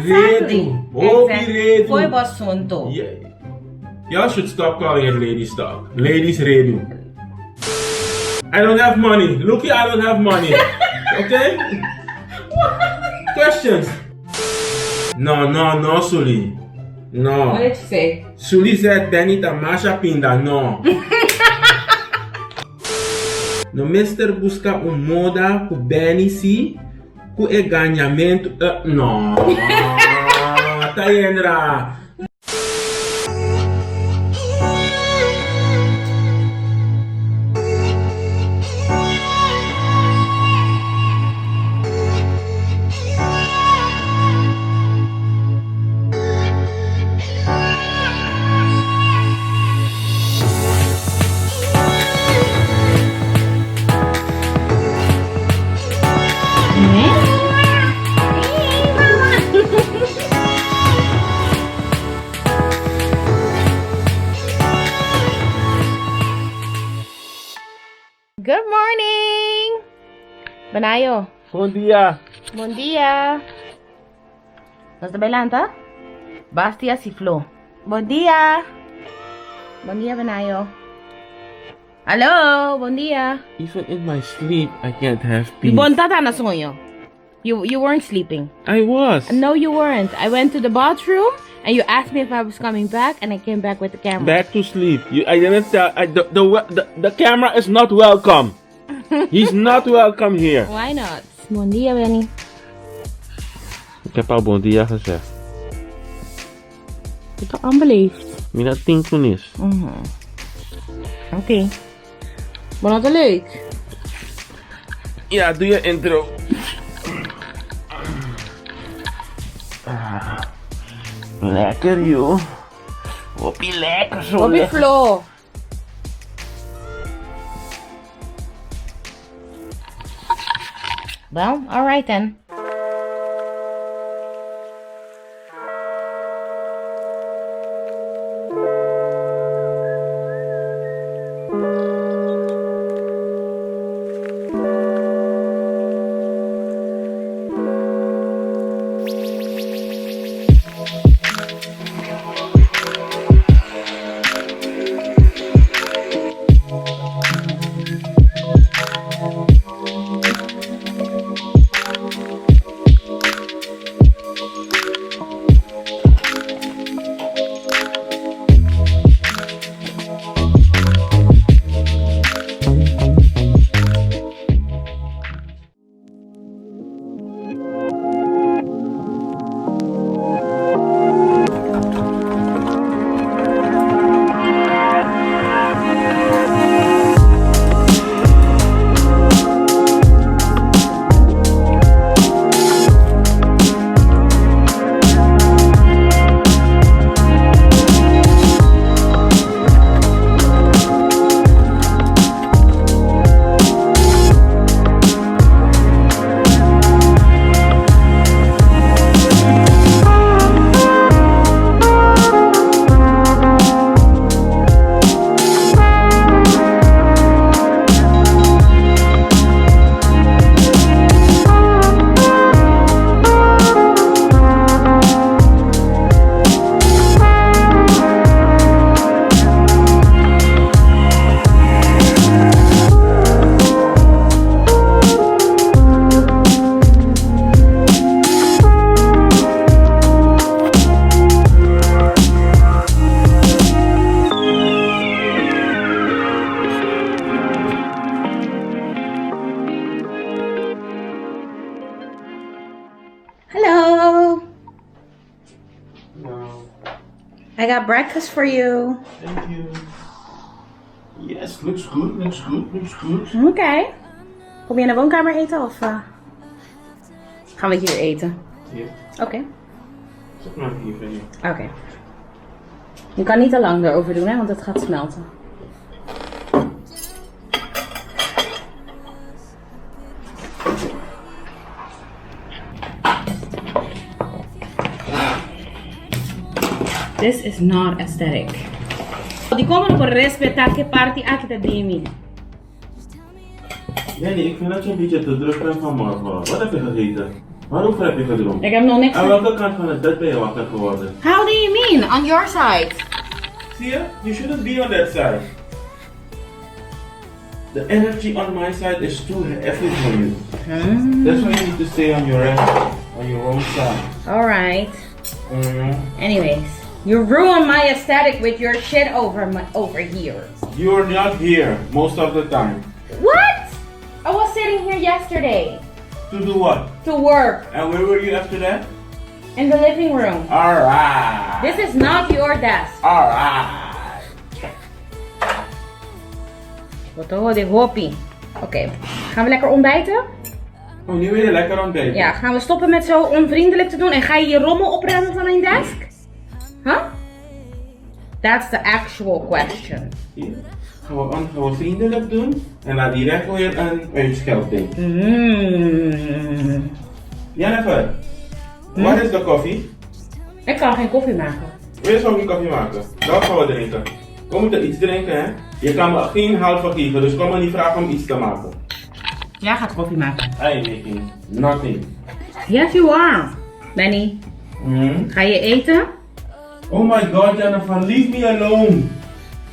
Ready. Oh, be ready. Foi bom assunto. Yeah. Y'all should stop calling it ladies talk. Ladies ready. I don't have money. Looky, I don't have money. Okay? Questions? No, Sully. No. What did you say? Sully said Benny Tamasha Pinda. No. No, Mr. busca moda ku Benny si ku e ganhamento. No. Tayendra. Good morning! Banayo. Bom dia. Bom dia. Nasa bailanta? Bastia si Flo. Bom dia. Bom dia, Banayo. Hello, bom dia. Even in my sleep, I can't have peace. Bon tata na sonyo. You weren't sleeping. I was. No, you weren't. I went to the bathroom and you asked me if I was coming back, and I came back with the camera. Back to sleep. I didn't tell. The camera is not welcome. He's not welcome here. Why not? Bom dia, Benny. Ik heb al bom dia gezegd. Ito unbelieved. Mina tinkunis. Oké. Vond dat leuk? Ja, doe je intro. Lekker joh. Hoppie lekker zo. Hoppie Flo. Well, alright then. Hello. Wow. I got breakfast for you. Thank you. Yes, looks good, looks good, looks good. Oké. Kom je in de woonkamer eten of gaan we hier eten? Hier. Oké. Zet maar hier, Benny. Oké. Je kan niet te lang erover doen, hè, want het gaat smelten. This is not aesthetic. Die komen op een respectaar che party anche da Demi. Jenny, ik vind dat je een beetje te druk bent vanmorgen. Wat heb je gegeten? Waarom heb je gedronken? Ik heb nog niks. Aan welke kant van het bed ben je wakker geworden? How do you mean? On your side? Zie je? You shouldn't be on that side. The energy on my side is too heavy for you. That's why you need to stay on your end, on your own side. Alright. Anyways, you ruin my aesthetic with your shit over here. You're not here most of the time. What? I was sitting here yesterday. To do what? To work. And where were you after that? In the living room. Alright. This is not your desk. Alright. Wat hoor dit hoppie. Oké, gaan we lekker ontbijten? Oh, nu wil je lekker ontbijten? Ja, gaan we stoppen met zo onvriendelijk te doen en ga je je rommel opruimen van mijn desk? Huh? That's the actual question. Hier. Gaan we vriendelijk doen en dan direct weer een uitschelding. Jennifer, wat is de koffie? Ik kan geen koffie maken. Wil je zo geen koffie maken? Dat gaan we drinken. We moeten iets drinken, hè? Je kan me geen halve geven, dus kom me niet vragen om iets te maken. Jij gaat koffie maken. I ain't making nothing. Yes, you are. Benny, ga je eten? Oh my god, Jennifer, leave me alone.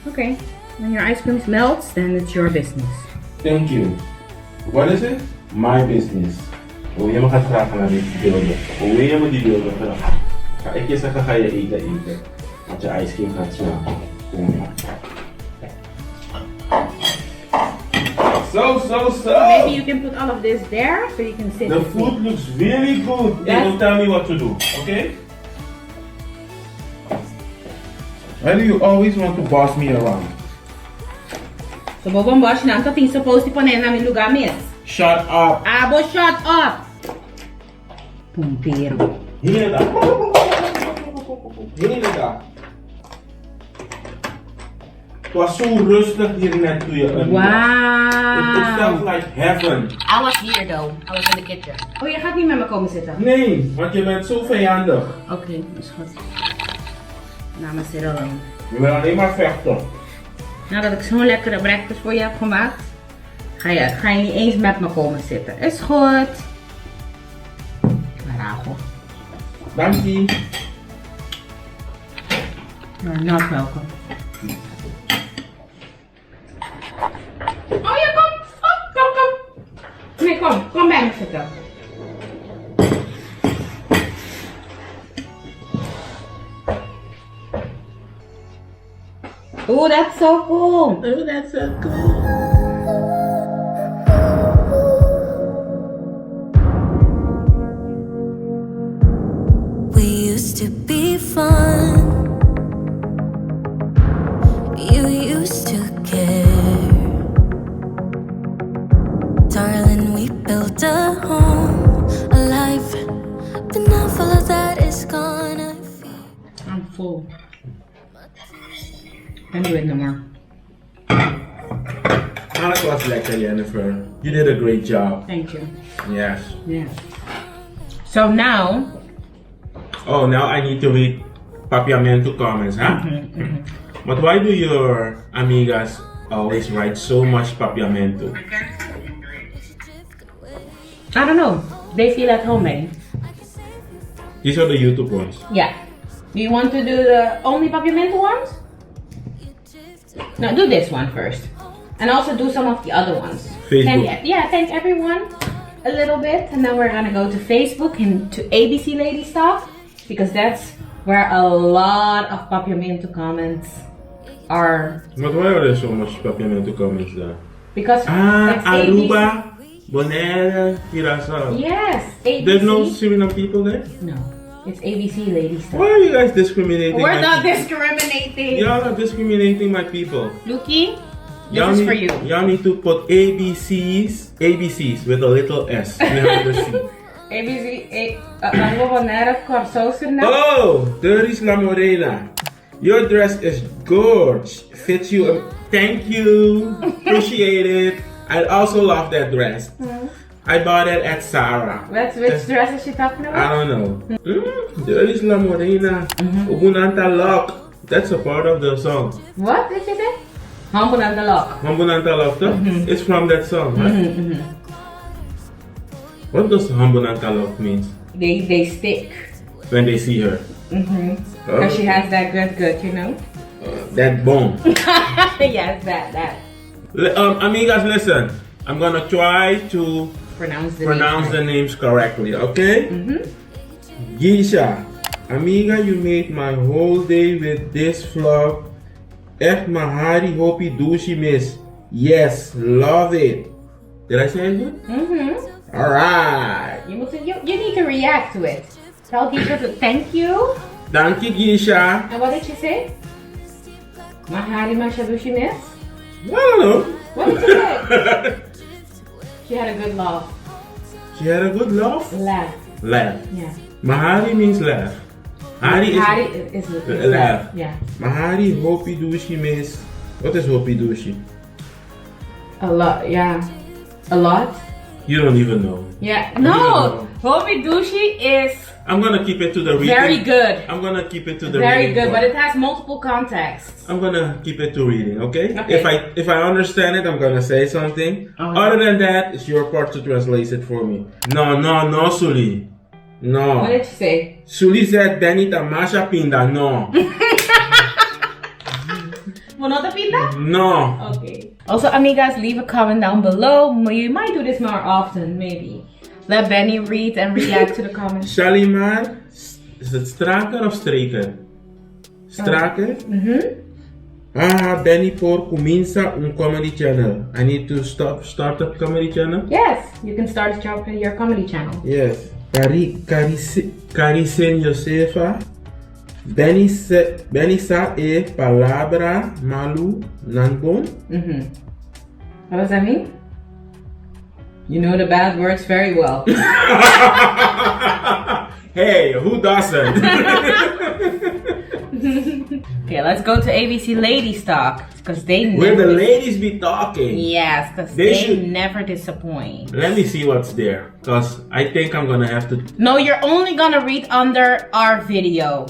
Okay. When your ice cream melts, then it's your business. Thank you. What is it? My business. Hoe je me gaat vragen naar die beelden. Hoe je me die beelden vragen. Ga ik je zeggen, ga je eten. Want je ice cream gaat smaken. So. Maybe you can put all of this there so you can sit. The food looks really good. You don't tell me what to do, okay? Why do you always want to boss me around? So bobong boss na ang ting supposed to poner namin lugar miss. Shut up. Abo, shut up. Pumpero. Hier daar. Het was zo rustig hier net toen je Wow. It felt like heaven. I was here though. I was in the kitchen. Oh, je gaat niet met me komen zitten? Nee, want je bent zo vijandig. Oké, dat is goed. Nou, maar zit alone. Je wil alleen maar vechten. Nadat ik zo'n lekkere breakfast voor je heb gemaakt, ga je niet eens met me komen zitten. Is goed. Carajo. Dankie. You're not welcome. Oh ja, kom! Oh, kom! Nee, kom bij me zitten. Oh, that's so cool. Oh, that's so cool. We used to be fun. You used to care. Darling, we built a home, a life. But now all of that is gone. I feel I'm full. Can't do it no more. Alles was lekker, Jennifer. You did a great job. Thank you. Yes. Yeah. So now. Oh, now I need to read Papiamentu comments, huh? But why do your amigas always write so much Papiamentu? I don't know. They feel at home, maybe. These are the YouTube ones. Yeah. Do you want to do the only Papiamentu ones? No, do this one first. And also do some of the other ones. Facebook. Thank everyone a little bit. And then we're gonna go to Facebook and to ABC Lady Stuff. Because that's where a lot of Papiamentu comments are. But why are there so much Papiamentu comments there? Because that's Aruba, Bonaire, Curaçao. Yes, ABC. There's no Suriname people there? No, it's ABC Lady Stuff. Why are you guys discriminating? We're not people? discriminating. Y'all are discriminating my people. Luki, this is for you. Y'all need to put ABCs with a little S behind the C. ABC, Oh, Doris La Morena. Your dress is gorgeous. Fits you. Thank you. Appreciate it. I also love that dress. I bought it at Sarah. Which dress is she talking I about? don't know. Doris La Morena. Ubunanta Lock. That's a part of the song. What did you say? Humble and the Lock. Ubunanta Lock. It's from that song. Huh? What does Hambonankalok mean? They stick. When they see her? Because she has that good, you know? That bone. Yes, that. Amigas, listen. I'm gonna try to Pronounce the names correctly, okay? Gisha, amiga, you made my whole day with this vlog. Echt mahari hopi douche miss. Yes, love it. Did I say it good? Alright. You need to react to it. Tell Gisha to thank you. Thank you, Gisha. And what did she say? Mahari mashabushi miss? I don't know. What did she say? She had a good laugh. She had a good laugh? Laugh. Yeah. Mahari means laugh. Hari is laugh. Yeah. Mahari hopi douche miss. What is hopi douche? A lot, yeah. A lot? You don't even know. Yeah. No! Hopi Dushi is I'm gonna keep it to the reading. very good. I'm gonna keep it to the Very reading good, part. but it has multiple contexts. I'm gonna keep it to reading, okay? Okay. If I understand it, I'm gonna say something. Other than that, it's your part to translate it for me. No, Suli. No. What did she say? Suli said Benny Tamasha Pinda. No. Monota pinta? No. Okay. Also, amigas, leave a comment down below. You might do this more often, maybe. Let Benny read and react to the comments. Shalimar, is het straker of streker? Straker? Benny por comienza un comedy channel. I need to start a comedy channel? Yes, you can start your comedy channel. Yes. Caricen Josefa. Benny sa e palabra malu nanbon. What does that mean? You know the bad words very well. Hey, who doesn't? Okay, let's go to ABC Ladies Talk. Because Where the ladies be talking. Yes, because they never disappoint. Let me see what's there. Because I think I'm going to have to... No, you're only going to read under our video.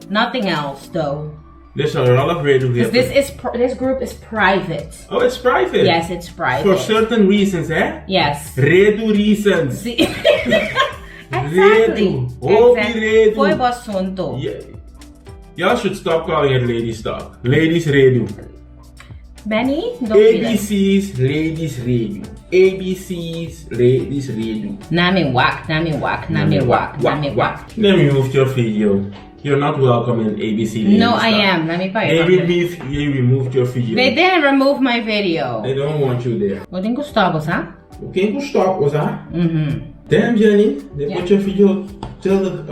Nothing else, though. There's a lot of radio here. This group is private. Oh, it's private? Yes, it's private. For certain reasons, eh? Yes. Redu reasons. Exactly. Redu. Foi bom assunto. Yeah. Y'all should stop calling it ladies talk. Ladies redu. Benny, don't do that. ABC's ladies redu. ABC's ladies redu. Nami wak. Let me move your video. You're not welcome in ABC ladies No, talk. I am. Let me buy They it. removed your video. They didn't remove my video. They don't want you there. What think Gustavus, huh? Okay, go stop, was that? Damn, Jenny, they put your video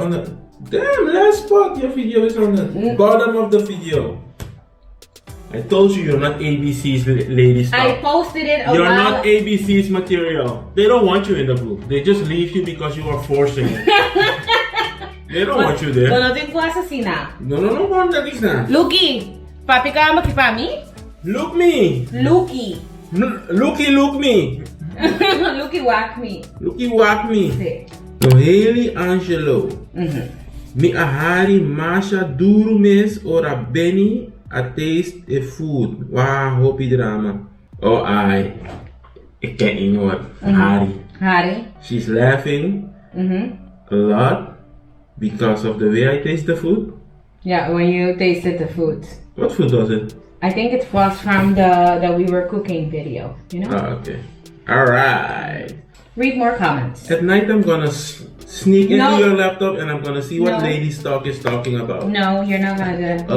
on the damn last spot. Your video is on the bottom of the video. I told you you're not ABC's ladies talk. I posted it You're not ABC's material. They don't want you in the group. They just leave you because you are forcing it. They don't want you there. No tenho que assassinar. No, want that is not. Luki, papi ka aqui pra mim? Look me. Luki. Look me. Luki whack me. Looky whack me. Sí. Noheli Angelo. Mi ahari masha duro mes ora Benny a taste e food. Wow, hopi drama. Oh, ik ken iemand. Hari. She's laughing a lot because of the way I taste the food. Yeah, when you tasted the food. What food was it? I think it was from the We Were Cooking video, you know? Oh, okay. Alright. Read more comments. At night I'm gonna sneak into your laptop and I'm gonna see what Ladies Talk is talking about. No, you're not gonna do it.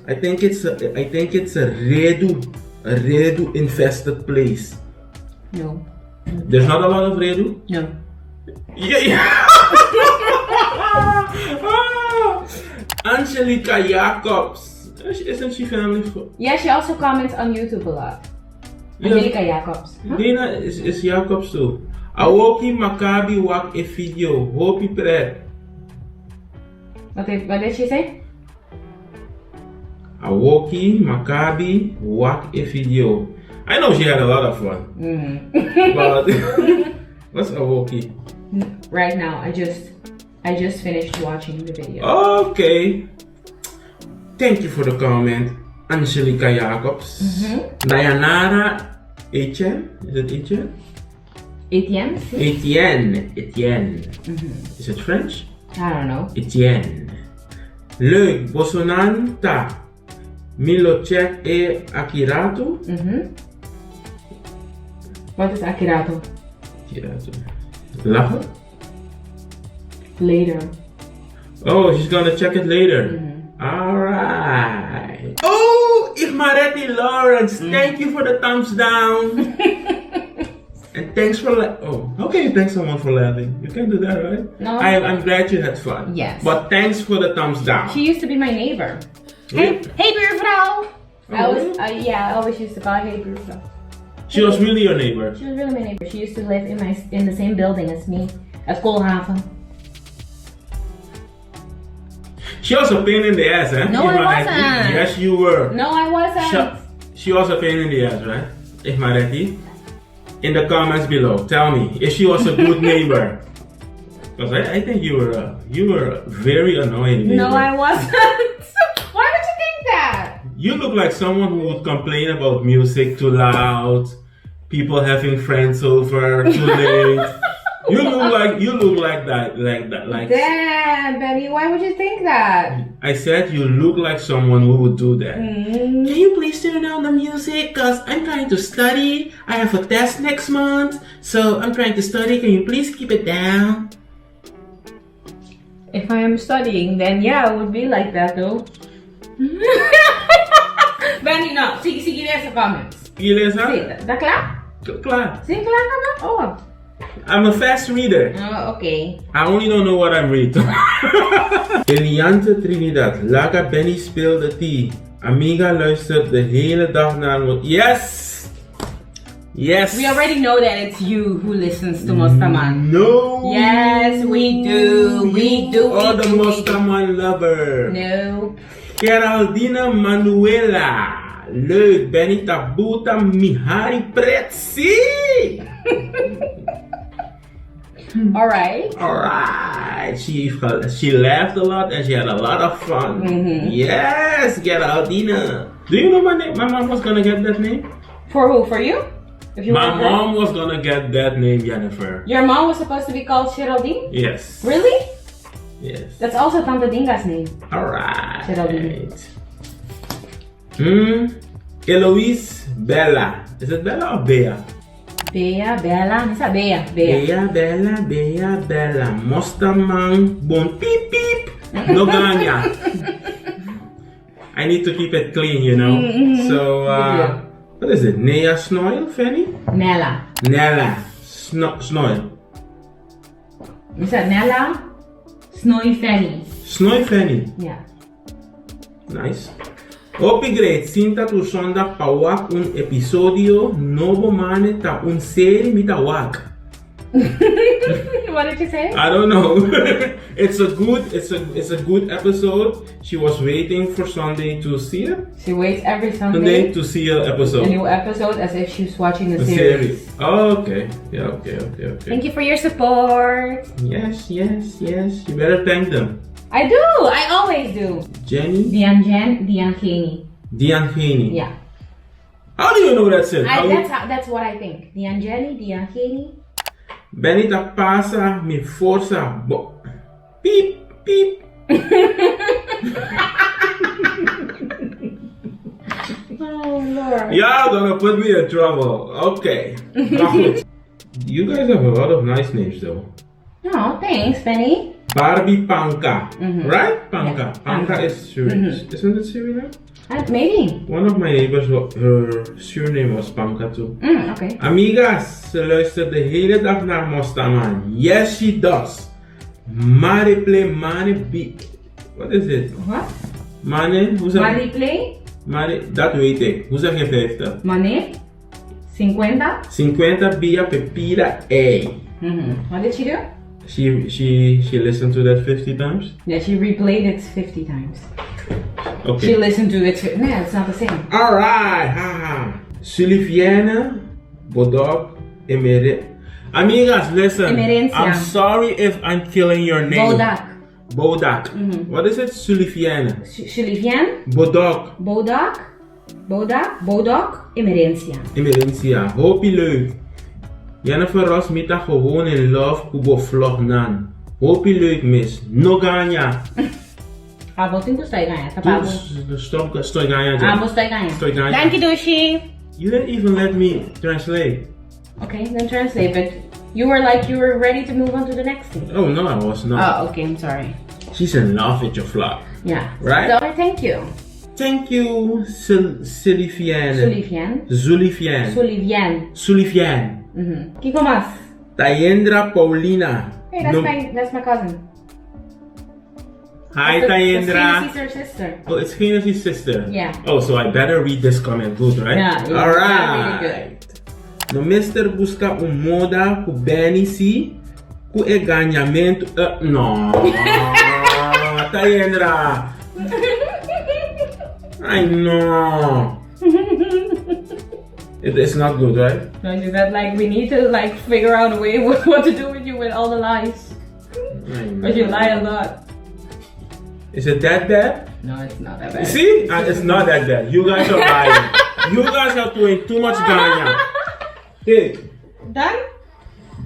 I think it's a redu infested place. No. There's not a lot of redu? No. Yeah. Angelica Jacobs. Isn't she family? Yeah, she also comments on YouTube a lot. Angelica Jacobs. Huh? Dina is Jacobs too. Awoki Maccabi wak e video. Hopi pret. What did she say? Awoki Maccabi wak e video. I know she had a lot of fun. But what's Awoki? Right now, I just finished watching the video. Okay. Thank you for the comment, Angelica Jacobs. Dayanara Echen. Is it Echen? Etienne? Etienne. Is it French? I don't know. Etienne. Leuk, Bosonanta. Milocek e Akirato. What is Akirato? Lachen? Later. Oh, she's gonna check it later. Alright. Oh, Igmaretti Lawrence, thank you for the thumbs down. And thanks for how can you thank someone for laughing? You can't do that, right? No. I'm glad you had fun. Yes. But thanks for the thumbs down. She used to be my neighbor. Hey buurvrouw! I always used to call her hey buurvrouw. She was really your neighbor. She was really my neighbor. She used to live in the same building as me at Koolhaven. She was a pain in the ass, eh? No, I wasn't. Yes, you were. No, I wasn't. She was a pain in the ass, right? Igmaretti? In the comments below, tell me if she was a good neighbor. Because I think you were very annoying neighbor. No, I wasn't. Why would you think that? You look like someone who would complain about music too loud, people having friends over too late. You look like that. Damn, Benny, why would you think that? I said you look like someone who would do that. Can you please turn down the music? Cause I'm trying to study. I have a test next month, so I'm trying to study. Can you please keep it down? If I am studying, then yeah, I would be like that though. Benny, no, sige lees de comments. Je leest aan? Is dat klaar? Klaar. Zijn klaar, mama? Oh. I'm a fast reader. Oh, okay. I only don't know what I'm reading. Eliante Trinidad. Laga Benny speelde tea. Amiga luistert de hele dag naar me. Yes! Yes! We already know that it's you who listens to Mostaman. No! Yes, we do. We do. Oh, the Mostaman lover. No. Geraldina Manuela. Leuk, Benny Tabuta Mihari Pretzi. Alright. Alright. She laughed a lot and she had a lot of fun. Yes, Geraldina. Do you know my name? My mom was gonna get that name. For who? For you? If you My mom was gonna get that name, Jennyfer. Your mom was supposed to be called Geraldine? Yes. Really? Yes. That's also Tante Dinga's name. Alright. Geraldine. Eloise Bella. Is it Bella or Bea? Bea, Bella. Is that Bea? Bea. Bella. Mostaman bon peep peep. No ganya. I need to keep it clean, you know. So, what is it? Nea Snoil, Fanny? Nella. Snoil. Is that Nella? Snowy Fanny. Snoil Fanny. Yeah. Nice. Hopi great, sinta tu sondag pawak un episodio novo mane ta un serie mita wak. What did you say? I don't know. It's a good episode. She was waiting for Sunday to see it. She waits every Sunday To see an episode. A new episode as if she's watching a series. Oh, okay. Yeah, okay. Thank you for your support. Yes. You better thank them. I do. I always do. Jenny? Dian Geni. Yeah. How do you know that's it? That's what I think. Dian Geni. Benita pasa mi forza. Beep. Oh Lord. Y'all gonna put me in trouble. Okay. You guys have a lot of nice names though. Oh, thanks, Benny. Barbie Panka. Right? Panka. Yeah. Panka is Suriname. Isn't it Suriname? Maybe. One of my neighbors, her surname was Panka too. Okay. Amigas, ze luistert de hele dag naar Mostaman. Yes, she does. Mane play, what is it? What? Mane, hoe zeg je? Money play? Mane, dat weet ik. Hoe zeg je 50? Money? 50? 50 via Pepira A. What did she do? She listened to that 50 times? Yeah, she replayed it 50 times. Okay. She listened to it. No, it's not the same. Alright, haha. Sulifiana, Bodog, Amigas, listen. Emerencia. I'm sorry if I'm killing your name. Bodak. What is it? Sulifiana. Sulifian? Bodog. Bodak, Emerencia. Emerencia. Hoopie leuk. Jennyfer Ross mita gewoon in love kubo vlog nan. Hoop je leuk mis. No ganya. Abo ting gusto ganyan. Tapos. Stop stoy ganya. Abo stay ganyan. Stoy ganya. Thank you, Dushi. You didn't even let me translate. Okay, then translate. But you were like you were ready to move on to the next thing. Oh no, I was not. Oh, okay. I'm sorry. She's in love with your vlog. Yeah. Right? So thank you. Thank you, Sulifiane. Sulivian. Kiko mas. Tayendra Paulina. Hey, that's my cousin. Hi, That's Tayendra. her sister. Oh, it's Genesis' sister. Yeah. Oh, so I better read this comment good, right? Yeah. Alright. Really No, Mr. busca moda ku Benni si ku e ganhamento. No. Tayendra. I know. It is not good, right? No, you said like we need to like figure out a way what to do with you with all the lies. Because you lie a lot. Is it that bad? No, it's not that bad. See? It's not that bad. You guys are lying. You guys are doing too much ganya. Hey. Done?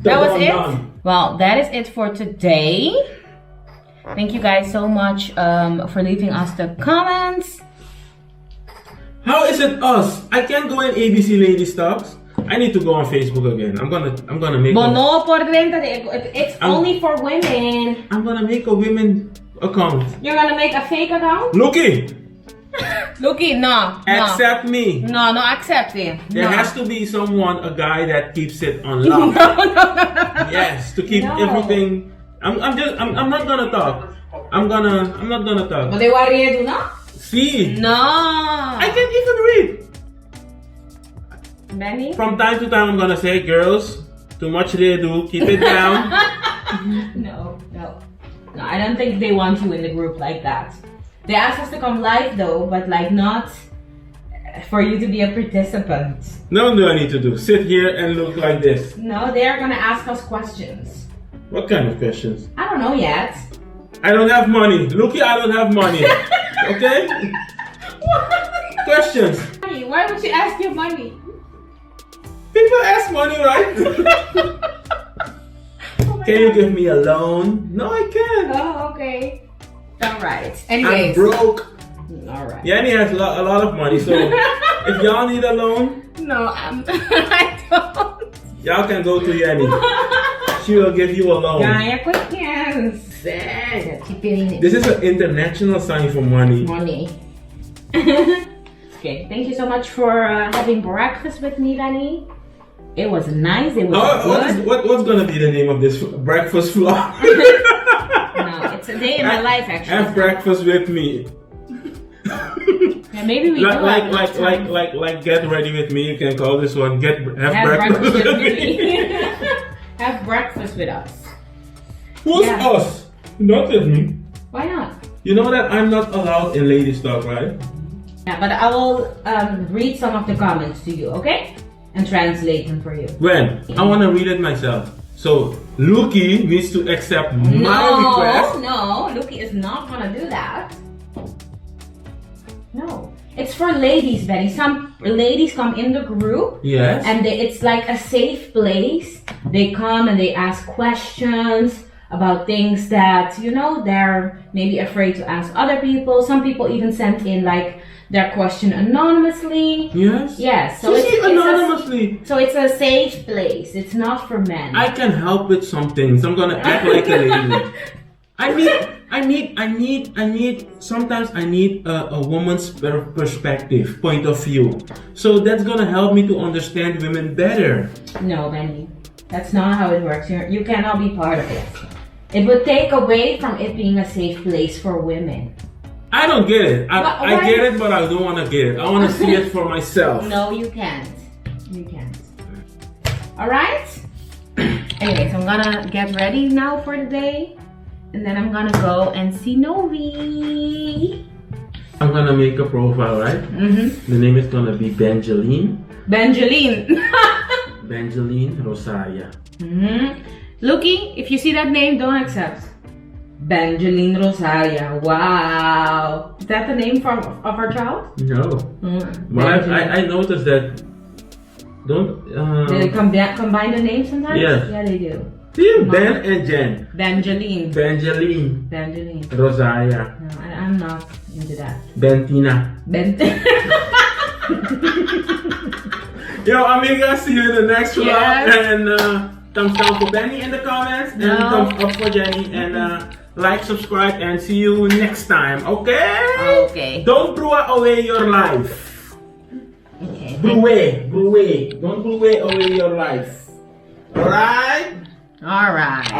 That was it? Done. Well, that is it for today. Thank you guys so much for leaving us the comments. How is it us? I can't go in ABC Lady Stocks. I need to go on Facebook again. I'm gonna make. But no, por dentro, it's only for women. I'm gonna make a women account. You're gonna make a fake account? Looky, No. accept me. No, accept it. There No. has to be someone, a guy that keeps it on lock. No. Yes, to keep No. everything. I'm not gonna talk. I'm not gonna talk. But they want to do no? See, No. I can't even read. Benny? From time to time, I'm gonna say, girls, too much redo, keep it down. No, I don't think they want you in the group like that. They asked us to come live though, but like not for you to be a participant. No, I need to do? Sit here and look like this. No, they are gonna ask us questions. What kind of questions? I don't know yet. I don't have money. Looky, I don't have money. Okay? Questions. Why would you ask your money? People ask money, right? Can you give me a loan? No, I can't. Oh, okay. Alright. I'm Anyways. broke. Alright. Yanni has a lot of money, so if y'all need a loan, No, I don't. y'all can go to Yanni. She will give you a loan. Gaya questions. Keep getting This is an international sign for money. money. Okay, thank you so much for having breakfast with me, Danny. It was nice. It was good. What's gonna be the name of this breakfast vlog? No, it's a day in my life actually. Have breakfast with me. Yeah, maybe we like get ready with me. You can call this one have breakfast with me. Have breakfast with us. Who's Yeah. us? Not with me. Why not? You know that I'm not allowed in ladies talk, right? Yeah, but I will read some of the comments to you, okay? And translate them for you. When? I want to read it myself. So Luki needs to accept my request. No, Luki is not gonna do that. No, it's for ladies, Betty. Some ladies come in the group. Yes. And it's like a safe place. They come and they ask questions about things that, you know, they're maybe afraid to ask other people. Some people even sent in like their question anonymously. Yes. Yes. So it's anonymously. So it's a safe place. It's not for men. I can help with some things. I'm gonna act like a lady. Sometimes I need a woman's perspective, point of view. So that's gonna help me to understand women better. No, Benny. That's not how it works. You cannot be part of it. It would take away from it being a safe place for women. I don't get it. I Why? get it, but I don't want to get it. I want to see it for myself. No, you can't. You can't. Alright? Anyways, I'm gonna get ready now for the day. And then I'm gonna go and see Novi. I'm gonna make a profile, right? Mm-hmm. The name is gonna be Benjaline. Benjaline. Benjaline Rosaria. Mm-hmm. Lucky, if you see that name, don't accept. Benjaline Rosaria. Wow. Is that the name of our child? No. But I noticed that Don't. Do they combine the names sometimes? Yes. Yeah, they do. See, Ben and Jen. Benjaline. Benjaline. Rosaria. No, I'm not into that. Bentina. Yo, amiga, see you in the next vlog. Yes. And thumbs down for Benny in the comments. And thumbs up for Jenny. And like, subscribe, and see you next time. Okay? Okay. Don't throw away your life. Okay. Don't throw away your life. Alright? Alright.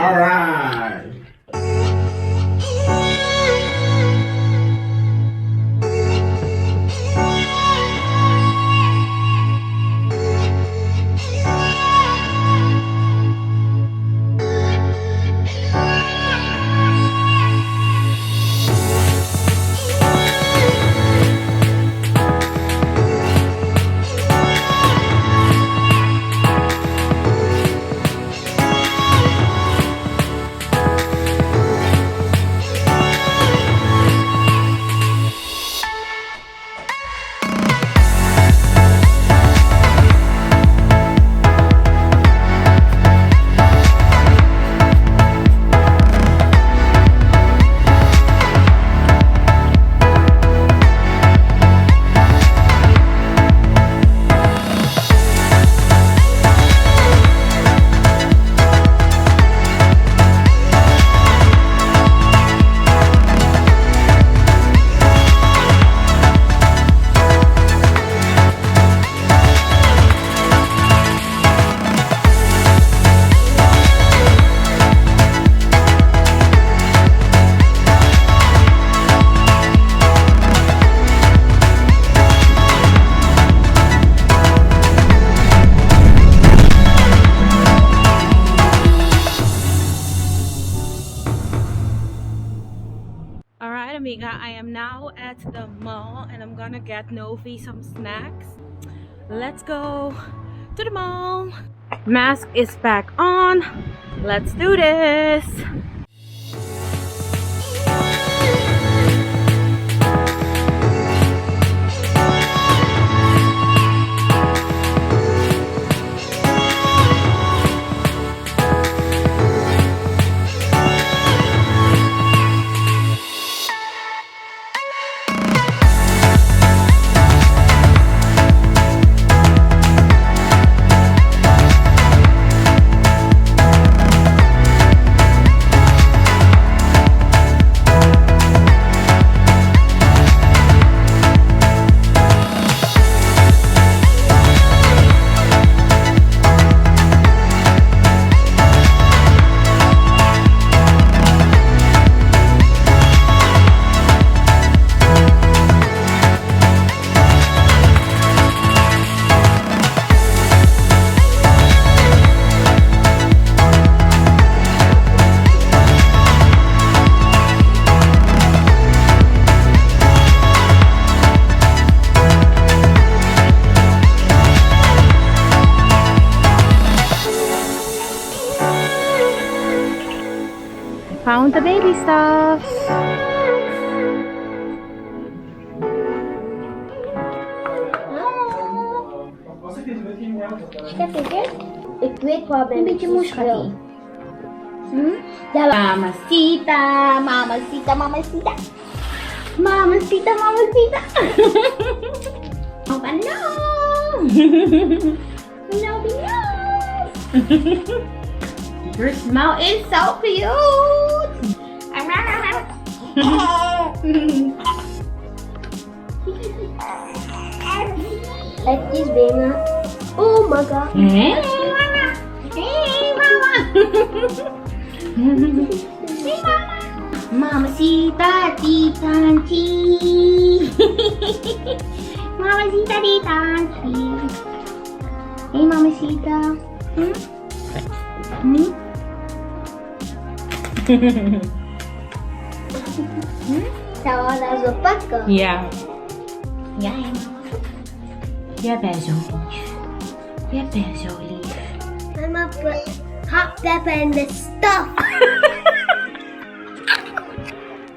Amiga, I am now at the mall and I'm gonna get Novi some snacks. Let's go to the mall. Mask is back on. Let's do this. Found the baby stuff. Ik weet waar ben. Een beetje moesje. Mamacita, mamacita, mamacita. Mamacita, mamacita. Oh, no. No, Your smile is so cute. Het is binnen. Oh my god. Hey, mama. Hey, mama. Hey, mama. Mamacita, titanchi. Mamacita, titanchi. Hey, mamacita. Zou dat zo pakken? Ja. Ja, jij bent zo lief. Jij bent zo lief. Mama put hot pepper in the stuff.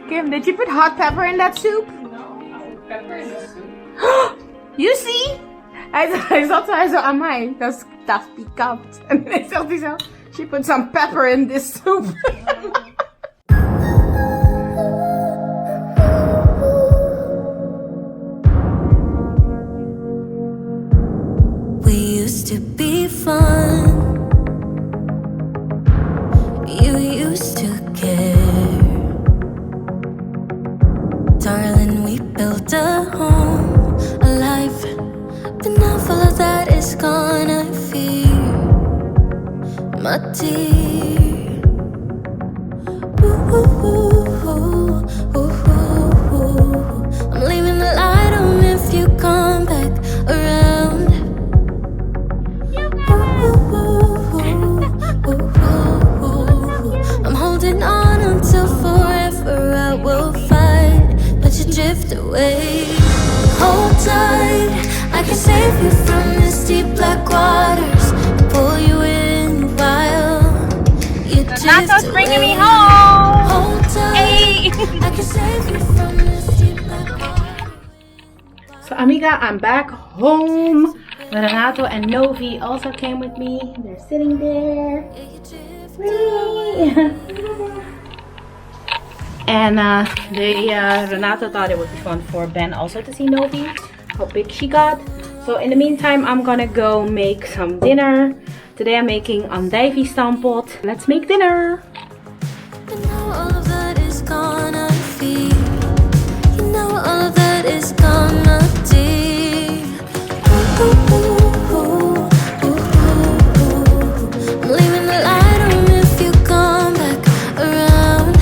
Kim, did you put hot pepper in that soup? No, pepper in the soup. You see? Hij zat hij zo aan mij. Dat is pikant. En dan zegt hij zo, she put some pepper in this soup. We used to be fun. You used to care. Darling, we built a home, a life. But now all of that is gone, I fear, my dear. Ooh, ooh, ooh, ooh, ooh. I'm leaving the light on if you come back around. Ooh, ooh, ooh, ooh. I'm holding on until forever I will fight, but you drift away. Hold tight, I can save you from these deep black waters, pull you in while you drift away. Bringing me home. Hold tight, Hey. I can save you from this deep black waters. So amiga, I'm back home. Renato and Novi also came with me. They're sitting there. And Renato thought it would be fun for Ben also to see Novi, how big she got. So in the meantime, I'm gonna go make some dinner. Today I'm making andijvie stampot. Let's make dinner. You know all of that is gone, I feel. You know all of that is gone, my dear. Ooh, ooh, ooh, ooh, ooh. I'm leaving the light on if you come back around.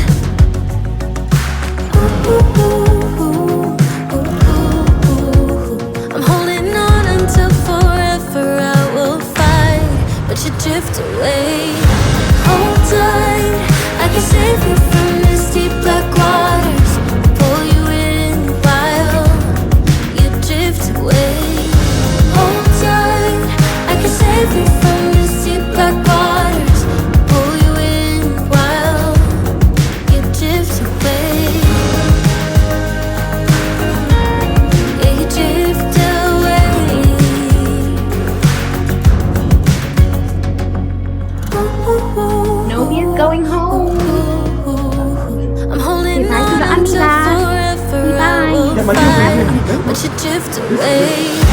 Ooh, ooh, ooh, ooh, ooh. I'm holding on until forever I will fight, but you drift away. Hold tight, I can save you from these deep black waters, pull you in while you drift away. Hold tight, I can save you from these deep black waters, pull you in while you drift away. Yeah, you drift away. Novi is going home. I'm holding Say bye to on the until Amila. forever Say I bye. will fight, but you drift away.